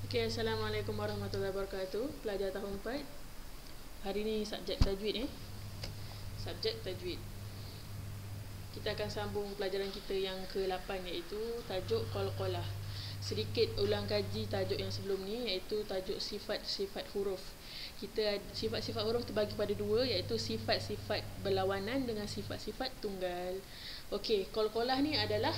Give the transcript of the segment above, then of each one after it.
Okay, Assalamualaikum warahmatullahi wabarakatuh. Pelajar tahun 4. Hari ni subjek tajwid Subjek tajwid. Kita akan sambung pelajaran kita yang ke-8 iaitu tajuk qalqalah. Sedikit ulang kaji tajuk yang sebelum ni iaitu tajuk sifat-sifat huruf. Sifat-sifat huruf terbagi pada dua iaitu sifat-sifat berlawanan dengan sifat-sifat tunggal. Okey, qalqalah ni adalah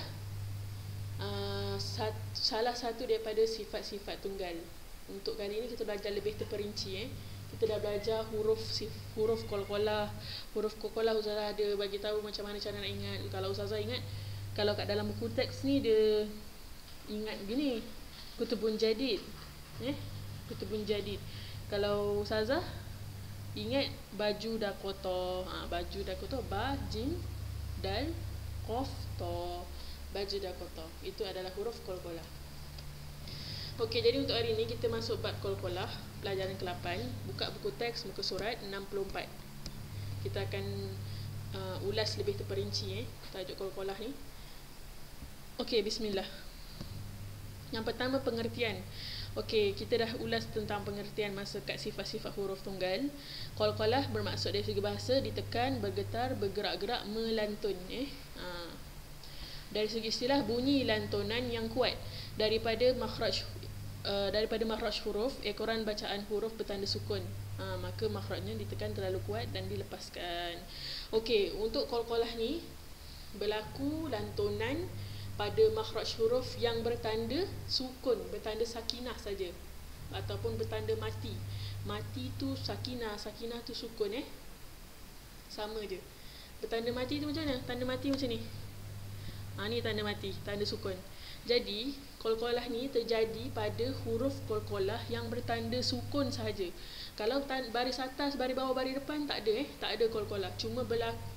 salah satu daripada sifat-sifat tunggal. Untuk kali ini kita belajar lebih terperinci. Kita dah belajar huruf qalqalah. Huruf qalqalah Ustazah ada bagi tahu macam mana cara nak ingat. Kalau Ustazah ingat, kalau kat dalam buku teks ni dia ingat gini, kutubun jadid. Kutubun jadid. Kalau Ustazah ingat baju dah kotor. Baju dah kotor, ba, jim, dal, qaf, ta. Baju dah kotor. Itu adalah huruf qalqalah. Okey, jadi untuk hari ini kita masuk bab qalqalah, pelajaran ke-8. Buka buku teks muka surat 64. Kita akan ulas lebih terperinci tajuk qalqalah ni. Okey, bismillah. Yang pertama, pengertian. Okey, kita dah ulas tentang pengertian masa kat sifat-sifat huruf tunggal. Qalqalah bermaksud dari segi bahasa ditekan, bergetar, bergerak-gerak, melantun. Dari segi istilah, bunyi lantunan yang kuat daripada makhraj huruf, ekoran bacaan huruf bertanda sukun. Maka makhrajnya ditekan terlalu kuat dan dilepaskan. Okey, untuk qalqalah ni berlaku lantunan pada makhraj huruf yang bertanda sukun, bertanda sakinah saja ataupun bertanda mati. Mati tu sakinah, sakinah tu sukun sama je. Bertanda mati tu macam mana? Tanda mati macam ni. Ni tanda mati, tanda sukun. Jadi, qalqalah ni terjadi pada huruf qalqalah yang bertanda sukun sahaja. Kalau baris atas, baris bawah, baris depan tak ada tak ada qalqalah. Cuma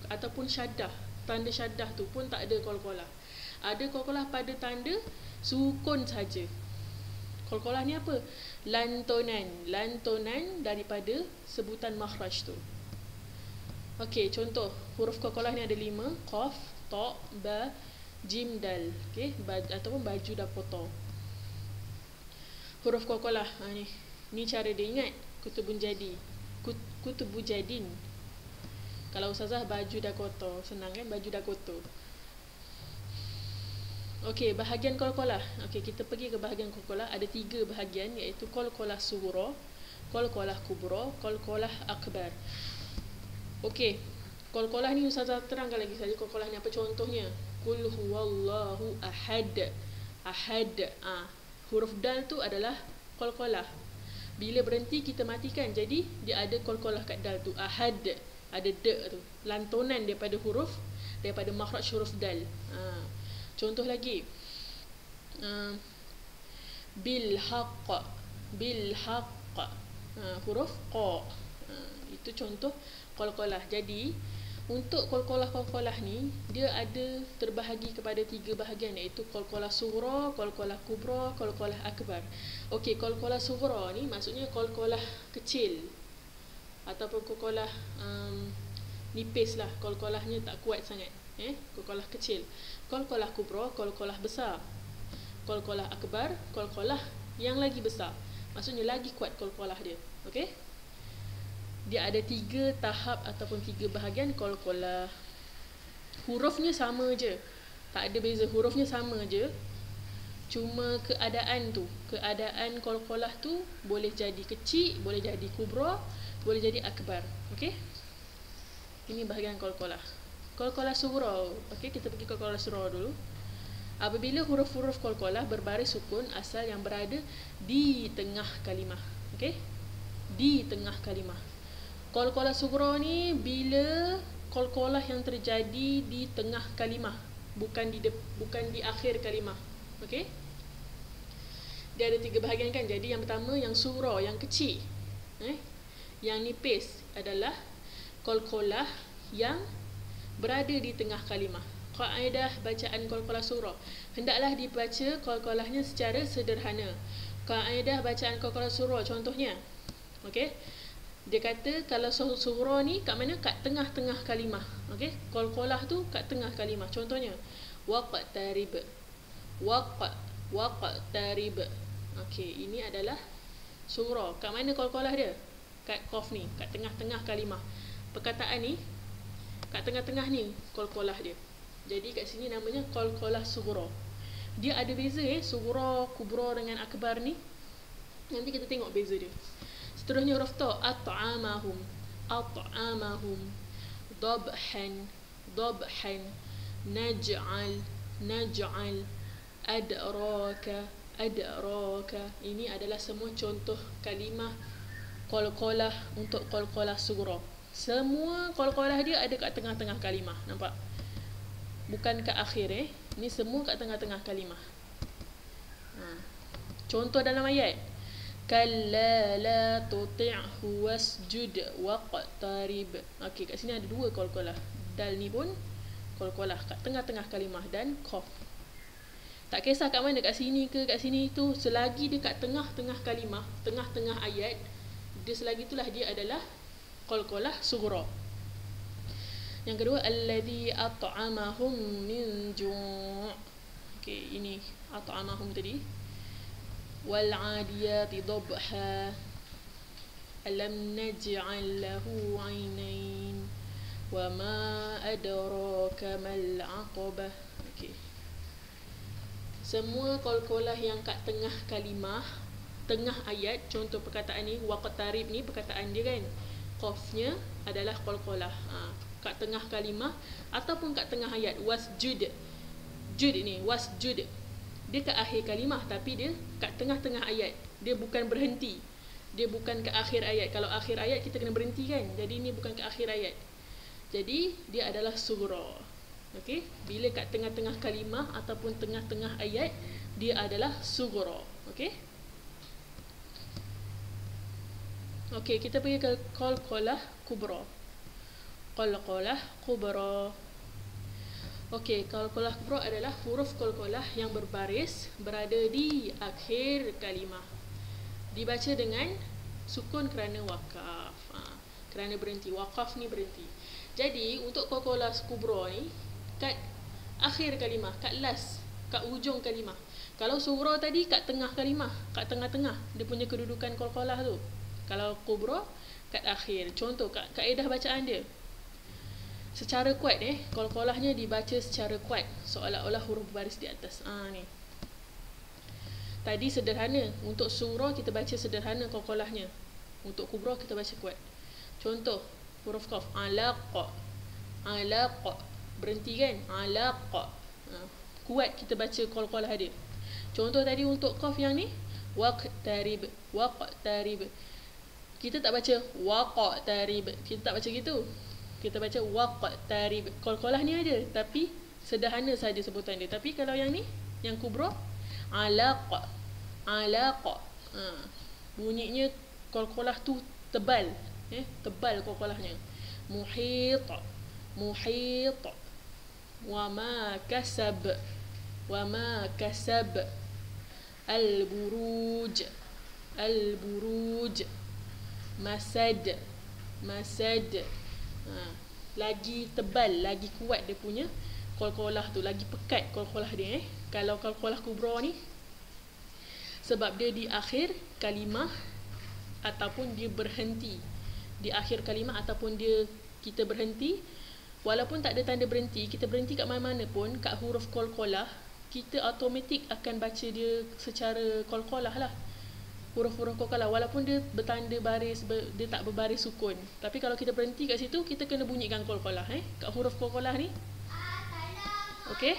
ataupun syaddah, tanda syaddah tu pun tak ada qalqalah. Ada qalqalah pada tanda sukun sahaja. Qalqalah ni apa? Lantunan daripada sebutan makhraj tu. Okey, contoh huruf qalqalah ni ada 5, qaf, ta, ba, jim, dal. Okey, ataupun baju dah kotor. Huruf qalqalah ni cara dia ingat. Kutubun jadi, kutubu jadin. Kalau Ustazah baju dah kotor, senang kan, baju dah kotor. Okey, bahagian qalqalah. Okey, kita pergi ke bahagian qalqalah. Ada 3 bahagian iaitu qalqalah sughra, qalqalah kubra, qalqalah akbar. Okey, qalqalah ni Ustazah terangkan lagi saja qalqalah ni apa contohnya. Qul huwallahu ahad. Ahad. Huruf dal tu adalah qalqalah. Bila berhenti kita matikan. Jadi dia ada qalqalah kat dal tu. Ahad. Ada d tu. Lantunan daripada makhraj huruf dal. Contoh lagi. Bil haqq. Bil haqq. Huruf qa. Itu contoh qalqalah. Jadi untuk qalqalah ni dia ada terbahagi kepada 3 bahagian iaitu qalqalah sughra, qalqalah kubra, qalqalah akbar. Okey, qalqalah sughra ni maksudnya qalqalah kecil ataupun qalqalah nipis lah, qalqalahnya tak kuat sangat. Qalqalah kecil. Qalqalah kubra, qalqalah besar. Qalqalah akbar, qalqalah yang lagi besar. Maksudnya lagi kuat qalqalah dia. Okey? Dia ada 3 tahap ataupun 3 bahagian qalqalah. Hurufnya sama je. Tak ada beza, hurufnya sama je. Cuma keadaan qalqalah tu boleh jadi kecil, boleh jadi kubra, boleh jadi akbar. Okey? Ini bahagian qalqalah. Qalqalah sughra. Okey, kita pergi qalqalah sughra dulu. Apabila huruf-huruf qalqalah berbaris sukun asal yang berada di tengah kalimah. Okey? Di tengah kalimah. Qalqalah sughra ni bila qalqalah yang terjadi di tengah kalimah, bukan di akhir kalimah. Okey? Dia ada 3 bahagian kan. Jadi yang pertama yang sughra, yang kecil. Yang nipis adalah qalqalah yang berada di tengah kalimah. Kaedah bacaan qalqalah sughra. Hendaklah dibaca qalqalahnya secara sederhana. Kaedah bacaan qalqalah sughra contohnya. Okey? Dia kata kalau sughra ni kat mana? Kat tengah-tengah kalimah. Okey? Qalqalah tu kat tengah kalimah. Contohnya waqtarib. Waqtarib. Okey, ini adalah sughra. Kat mana qalqalah dia? Kat qaf ni, kat tengah-tengah kalimah. Perkataan ni kat tengah-tengah ni qalqalah dia. Jadi kat sini namanya qalqalah sughra. Dia ada beza sughra, kubra dengan akbar ni. Nanti kita tengok beza dia. Seterusnya huruf ta, at'amahum, at'amahum, dabhan, dabhan, naj'al, naj'al, adraka, adraka. Ini adalah semua contoh kalimah qalqalah untuk qalqalah sughra. Semua qalqalah dia ada kat tengah-tengah kalimah, nampak? Bukan kat akhir Ni semua kat tengah-tengah kalimah. Contoh dalam ayat, kalla la tuti'hu wasjud waqtarib. Okey, kat sini ada dua qalqalah. Dal ni pun qalqalah kat tengah-tengah kalimah, dan qaf. Tak kisah kat mana, kat sini ke kat sini tu, selagi dia kat tengah-tengah kalimah, tengah-tengah ayat, dia selagi itulah dia adalah qalqalah sughra. Yang kedua, alladhi at'amahum min ju'. Okey, ini at'amahum tadi. Wal 'adiyati dhabha. Alam naj'al lahu 'ainain. Wa ma adraka mal 'aqabah. Okey. Semua qalqalah yang kat tengah kalimah, tengah ayat, contoh perkataan ni, waqtarib ni perkataan dia kan. Qafnya adalah qalqalah. Kat tengah kalimah ataupun kat tengah ayat. Wasjud, jud ni, wasjud, dia kat akhir kalimah, tapi dia kat tengah-tengah ayat. Dia bukan berhenti, dia bukan ke akhir ayat. Kalau akhir ayat kita kena berhenti kan, jadi ni bukan ke akhir ayat. Jadi dia adalah sughra. Okey, bila kat tengah-tengah kalimah ataupun tengah-tengah ayat, dia adalah sughra. Okey. Okey, kita pergi ke qalqalah kubra. Qalqalah kubra. Okey, qalqalah kubra adalah huruf qalqalah yang berbaris berada di akhir kalimah. Dibaca dengan sukun kerana waqaf. Kerana berhenti. Waqaf ni berhenti. Jadi, untuk qalqalah kubra ni kat akhir kalimah, kat last, kat hujung kalimah. Kalau sughra tadi kat tengah kalimah, kat tengah-tengah, dia punya kedudukan qalqalah tu. Kalau kubra kat akhir. Contoh kaedah bacaan dia. Secara kuat qalqalahnya dibaca secara kuat, seolah-olah huruf baris di atas. Ni. Tadi sederhana, untuk sughra kita baca sederhana qalqalahnya. Untuk kubra kita baca kuat. Contoh huruf qaf, alaq, alaq, berhenti kan, alaq. Kuat kita baca qalqalah dia. Contoh tadi untuk qaf yang ni, waqtarib, waqtarib. Kita tak baca waqtarib, kita tak baca gitu. Kita baca waqtarib. Qalqalah ni ada, tapi sederhana saja sebutan dia. Tapi kalau yang ni, yang kubra, alaq, alaq. Bunyinya qalqalah tu tebal, tebal qalqalahnya. Muhit, muhit. Wa ma kasab, wa ma kasab. Al-buruj, al-buruj. Masad, masad. Lagi tebal, lagi kuat dia punya qalqalah tu, lagi pekat qalqalah dia. Kalau qalqalah kubra ni, sebab dia di akhir kalimah ataupun dia berhenti di akhir kalimah, ataupun dia kita berhenti, walaupun tak ada tanda berhenti, kita berhenti kat mana-mana pun, kat huruf qalqalah, kita automatik akan baca dia secara qalqalah lah. Huruf-huruf qalqalah, walaupun dia bertanda baris, dia tak berbaris sukun. Tapi kalau kita berhenti kat situ, kita kena bunyikan qalqalah kat huruf qalqalah ni. Okey.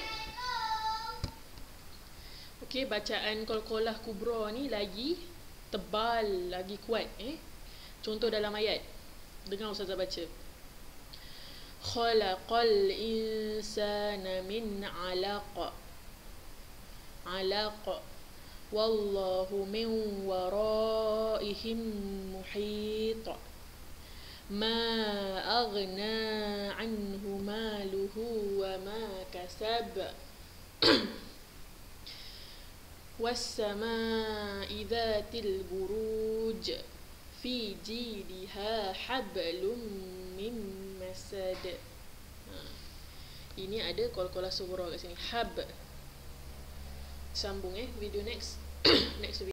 Okey, bacaan qalqalah kubra ni lagi tebal, lagi kuat. Contoh dalam ayat. Dengar ustazah baca. Khalaqal insana min 'alaq. 'Alaq. Wallahu min waraihim muhit. Ma aghna anhu maluhu wa ma kasab. Was-samaa'i dhatil buruj. Fi jidha hablum min masad. Ini ada qalqalah sughra kat sini. Hab. Sambung video next. Next video.